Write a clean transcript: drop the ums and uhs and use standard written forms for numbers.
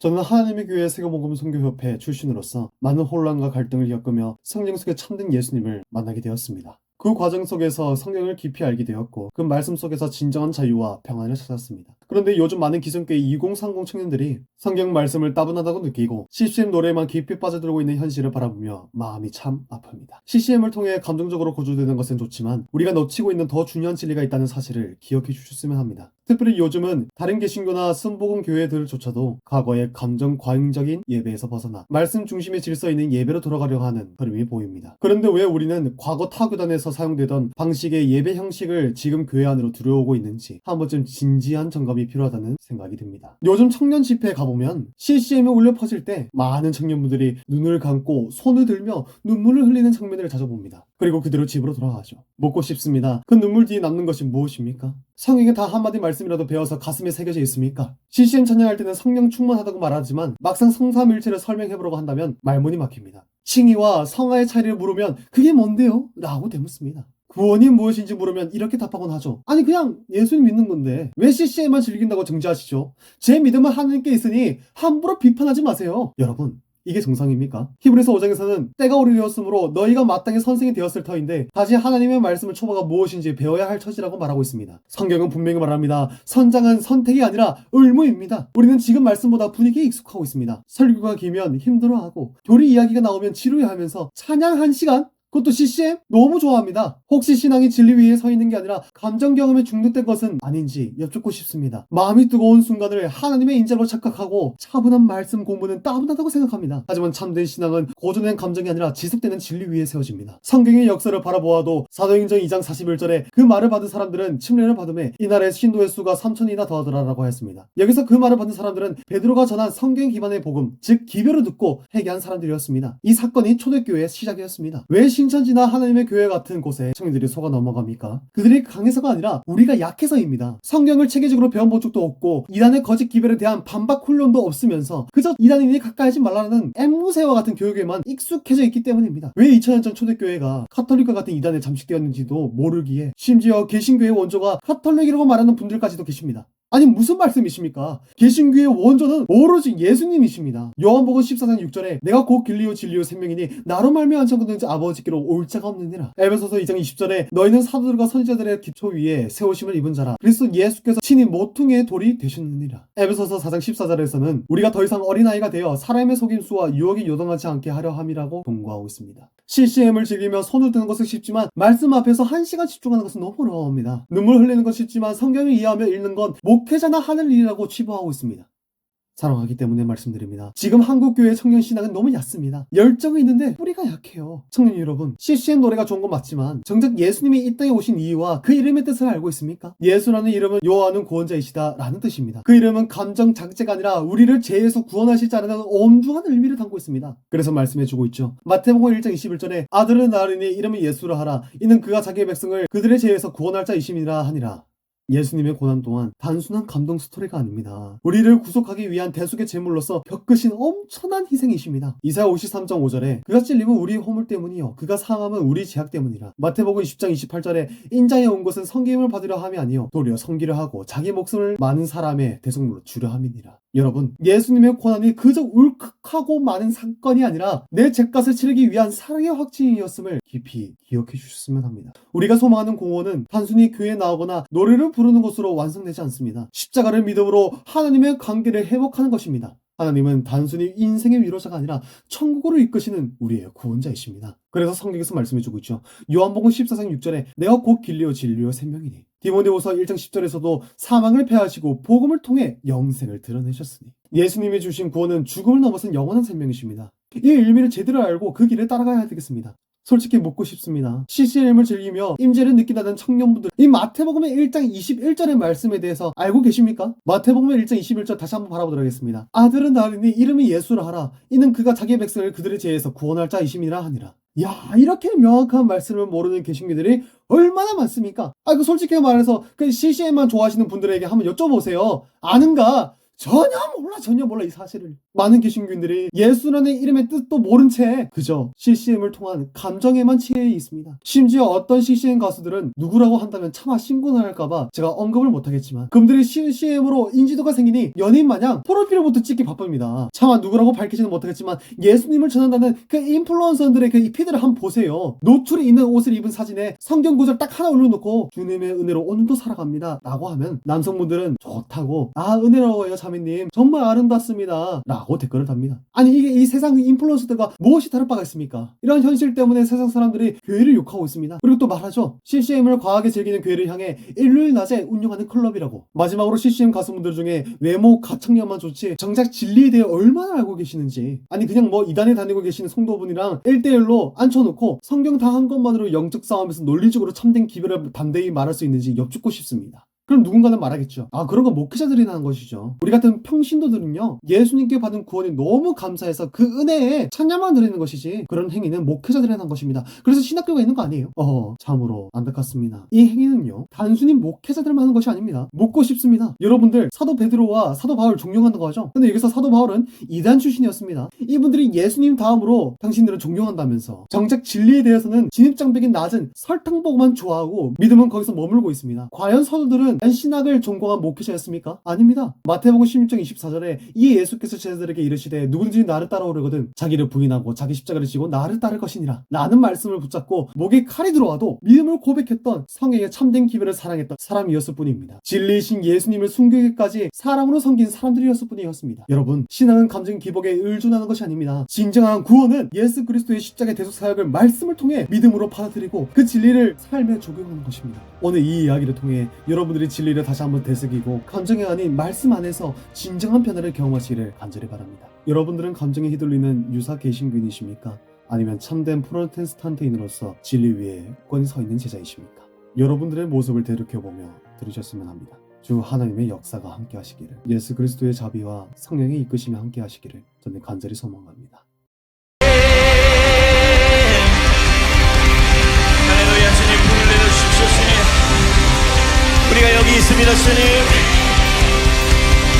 저는 하나님의 교회 세계복음 선교협회 출신으로서 많은 혼란과 갈등을 겪으며 성경 속에 참된 예수님을 만나게 되었습니다. 그 과정 속에서 성경을 깊이 알게 되었고 그 말씀 속에서 진정한 자유와 평안을 찾았습니다. 그런데 요즘 많은 기성교회 2030 청년들이 성경 말씀을 따분하다고 느끼고 CCM 노래에만 깊이 빠져들고 있는 현실을 바라보며 마음이 참 아픕니다. CCM을 통해 감정적으로 고조되는 것은 좋지만 우리가 놓치고 있는 더 중요한 진리가 있다는 사실을 기억해 주셨으면 합니다. 특별히 요즘은 다른 개신교나 순복음 교회들조차도 과거의 감정 과잉적인 예배에서 벗어나 말씀 중심의 질서 있는 예배로 돌아가려고 하는 흐름이 보입니다. 그런데 왜 우리는 과거 타교단에서 사용되던 방식의 예배 형식을 지금 교회 안으로 들여오고 있는지 한 번쯤 진지한 점검이 필요하다는 생각이 듭니다. 요즘 청년 집회에 가보면 CCM에 울려 퍼질 때 많은 청년분들이 눈을 감고 손을 들며 눈물을 흘리는 장면을 자주 봅니다. 그리고 그대로 집으로 돌아가죠. 묻고 싶습니다. 그 눈물 뒤에 남는 것이 무엇입니까? 성경에 다 한마디 말씀이라도 배워서 가슴에 새겨져 있습니까? CCM 찬양할 때는 성령 충만하다고 말하지만 막상 성삼일체를 설명해보려고 한다면 말문이 막힙니다. 칭의와 성화의 차이를 물으면 그게 뭔데요? 라고 되묻습니다. 구원이 무엇인지 물으면 이렇게 답하곤 하죠. 아니 그냥 예수님 믿는 건데 왜 CCM만 즐긴다고 정지하시죠? 제 믿음은 하나님께 있으니 함부로 비판하지 마세요. 여러분, 이게 정상입니까? 히브리서 5장에서는 때가 오래되었으므로 너희가 마땅히 선생이 되었을 터인데 다시 하나님의 말씀을 초보가 무엇인지 배워야 할 처지라고 말하고 있습니다. 성경은 분명히 말합니다. 선장은 선택이 아니라 의무입니다. 우리는 지금 말씀보다 분위기에 익숙하고 있습니다. 설교가 길면 힘들어하고 교리 이야기가 나오면 지루해하면서 찬양 1시간? 그것도 CCM? 너무 좋아합니다. 혹시 신앙이 진리 위에 서 있는 게 아니라 감정 경험에 중독된 것은 아닌지 여쭙고 싶습니다. 마음이 뜨거운 순간을 하나님의 인자로 착각하고 차분한 말씀 공부는 따분하다고 생각합니다. 하지만 참된 신앙은 고전된 감정이 아니라 지속되는 진리 위에 세워집니다. 성경의 역사를 바라보아도 사도행전 2장 41절에 그 말을 받은 사람들은 침례를 받음에 이날의 신도의 수가 3천이나 더하더라라고 하였습니다. 여기서 그 말을 받은 사람들은 베드로가 전한 성경 기반의 복음, 즉 기별을 듣고 회개한 사람들이었습니다. 이 사건이 초대교회의 시작이었습니다. 왜 신천지나 하나님의 교회 같은 곳에 청년들이 속아 넘어갑니까? 그들이 강해서가 아니라 우리가 약해서입니다. 성경을 체계적으로 배워본 적도 없고 이단의 거짓 기별에 대한 반박 훈련도 없으면서 그저 이단인이 가까이 하지 말라는 앵무새와 같은 교육에만 익숙해져 있기 때문입니다. 왜 2000년 전 초대교회가 카톨릭과 같은 이단에 잠식되었는지도 모르기에 심지어 개신교의 원조가 카톨릭이라고 말하는 분들까지도 계십니다. 아니 무슨 말씀이십니까? 개신교의 원조는 오로지 예수님이십니다. 요한복음 14장 6절에 내가 곧 길리요 진리요 생명이니 나로 말미암아 천국든지 아버지께로 올 자가 없느니라. 에베소서 2장 20절에 너희는 사도들과 선지자들의 기초 위에 세우심을 입은 자라. 그리스도 예수께서 친히 모퉁이의 돌이 되셨느니라. 에베소서 4장 14절에서는 우리가 더 이상 어린아이가 되어 사람의 속임수와 유혹에 요동하지 않게 하려 함이라고 권고하고 있습니다. CCM을 즐기며 손을 드는 것은 쉽지만 말씀 앞에서 1시간 집중하는 것은 너무 어려워합니다. 눈물 흘리는 건 쉽지만 성경을 이해하며 읽는 건 목회자나 하는 일이라고 치부하고 있습니다. 사랑하기 때문에 말씀드립니다. 지금 한국교회 청년 신앙은 너무 얕습니다. 열정은 있는데 뿌리가 약해요. 청년 여러분, CCM 노래가 좋은 건 맞지만 정작 예수님이 이 땅에 오신 이유와 그 이름의 뜻을 알고 있습니까? 예수라는 이름은 요하는 구원자이시다 라는 뜻입니다. 그 이름은 감정 자극제가 아니라 우리를 죄에서 구원하실 자라는 엄중한 의미를 담고 있습니다. 그래서 말씀해주고 있죠. 마태복음 1장 21절에 아들은 낳으리니 이름은 예수라 하라. 이는 그가 자기의 백성을 그들의 죄에서 구원할 자이심이라 하니라. 예수님의 고난 또한 단순한 감동 스토리가 아닙니다. 우리를 구속하기 위한 대속의 제물로서 겪으신 엄청난 희생이십니다. 이사야 53장 5절에 그가 찔림은 우리의 허물 때문이요 그가 상함은 우리 죄악 때문이라. 마태복음 20장 28절에 인자에 온 것은 섬김을 받으려 함이 아니요 도리어 섬기려 하고 자기 목숨을 많은 사람의 대속물로 주려 함이니라. 여러분, 예수님의 고난이 그저 울컥하고 많은 사건이 아니라 내 죄값을 치르기 위한 사랑의 확증이었음을 깊이 기억해 주셨으면 합니다. 우리가 소망하는 공헌은 단순히 교회에 나오거나 노래를 부르는 것으로 완성되지 않습니다. 십자가를 믿음으로 하나님의 관계를 회복하는 것입니다. 하나님은 단순히 인생의 위로자가 아니라 천국으로 이끄시는 우리의 구원자이십니다. 그래서 성경에서 말씀해주고 있죠. 요한복음 14장 6절에 내가 곧 길리요 진리요 생명이니. 디모데후서 1장 10절에서도 사망을 패하시고 복음을 통해 영생을 드러내셨으니. 예수님이 주신 구원은 죽음을 넘어선 영원한 생명이십니다. 이 의미를 제대로 알고 그 길을 따라가야 되겠습니다. 솔직히 묻고 싶습니다. CCM을 즐기며 임재를 느낀다는 청년분들, 이 마태복음의 1장 21절의 말씀에 대해서 알고 계십니까? 마태복음의 1장 21절 다시 한번 바라보도록 하겠습니다. 아들은 낳으리니 이름이 예수라 하라. 이는 그가 자기의 백성을 그들의 죄에서 구원할 자이심이라 하니라. 야, 이렇게 명확한 말씀을 모르는 개신교들이 얼마나 많습니까? 솔직히 말해서 그 CCM만 좋아하시는 분들에게 한번 여쭤보세요. 아는가? 전혀 몰라 이 사실을. 많은 개신교인들이 예수라는 이름의 뜻도 모른 채 그저 CCM을 통한 감정에만 취해 있습니다. 심지어 어떤 CCM 가수들은 누구라고 한다면 차마 신고할까봐 제가 언급을 못하겠지만 그분들이 CCM으로 인지도가 생기니 연예인 마냥 프로필부터 찍기 바쁩니다. 차마 누구라고 밝히지는 못하겠지만 예수님을 전한다는 그 인플루언서들의 그 피드를 한번 보세요. 노출이 있는 옷을 입은 사진에 성경 구절 딱 하나 올려놓고 주님의 은혜로 오늘도 살아갑니다 라고 하면 남성분들은 좋다고 은혜로워요 자매님 정말 아름답습니다 라고 댓글을 답니다. 아니 이게 이 세상 인플루언서들과 무엇이 다를 바가 있습니까? 이런 현실 때문에 세상 사람들이 교회를 욕하고 있습니다. 그리고 또 말하죠. CCM을 과하게 즐기는 교회를 향해 일요일 낮에 운영하는 클럽이라고. 마지막으로 CCM 가수분들 중에 외모 가창력만 좋지 정작 진리에 대해 얼마나 알고 계시는지. 아니 그냥 뭐 이단에 다니고 계시는 성도분이랑 1대1로 앉혀놓고 성경 다 한 것만으로 영적 싸움에서 논리적으로 참된 기별을 담대히 말할 수 있는지 여쭙고 싶습니다. 그럼 누군가는 말하겠죠. 그런 건 목회자들이 하는 것이죠. 우리 같은 평신도들은요, 예수님께 받은 구원이 너무 감사해서 그 은혜에 찬양만 드리는 것이지 그런 행위는 목회자들이 하는 것입니다. 그래서 신학교가 있는 거 아니에요? 참으로 안타깝습니다. 이 행위는요, 단순히 목회자들만 하는 것이 아닙니다. 묻고 싶습니다. 여러분들 사도 베드로와 사도 바울 존경한다고 하죠? 근데 여기서 사도 바울은 이단 출신이었습니다. 이분들이 예수님 다음으로 당신들을 존경한다면서 정작 진리에 대해서는 진입장벽이 낮은 설탕보고만 좋아하고 믿음은 거기서 머물고 있습니다. 과연 사도들은 신학을 전공한 목회자였습니까? 아닙니다. 마태복음 16장 24절에 이 예수께서 제자들에게 이르시되 누구든지 나를 따라오려거든 자기를 부인하고 자기 십자가를 지고 나를 따를 것이니라 라는 말씀을 붙잡고 목에 칼이 들어와도 믿음을 고백했던 성경의 참된 기별을 사랑했던 사람이었을 뿐입니다. 진리이신 예수님을 숨기기까지 사람으로 섬긴 사람들이었을 뿐이었습니다. 여러분, 신앙은 감정 기복에 의존하는 것이 아닙니다. 진정한 구원은 예수 그리스도의 십자가의 대속 사역을 말씀을 통해 믿음으로 받아들이고 그 진리를 삶에 적용하는 것입니다. 오늘 이 이야기를 통해 여러분들이 진리를 다시 한번 되새기고 감정이 아닌 말씀 안에서 진정한 변화를 경험하시기를 간절히 바랍니다. 여러분들은 감정에 휘둘리는 유사 개신교인이십니까? 아니면 참된 프로테스탄트인으로서 진리 위에 굳건히 서 있는 제자이십니까? 여러분들의 모습을 되돌켜보며 들으셨으면 합니다. 주 하나님의 역사가 함께 하시기를, 예수 그리스도의 자비와 성령의 이끄심이 함께 하시기를 저는 간절히 소망합니다. 할렐루야. 주님, 불을 내려주십시오. 주님, 우리가 여기 있습니다. 주님.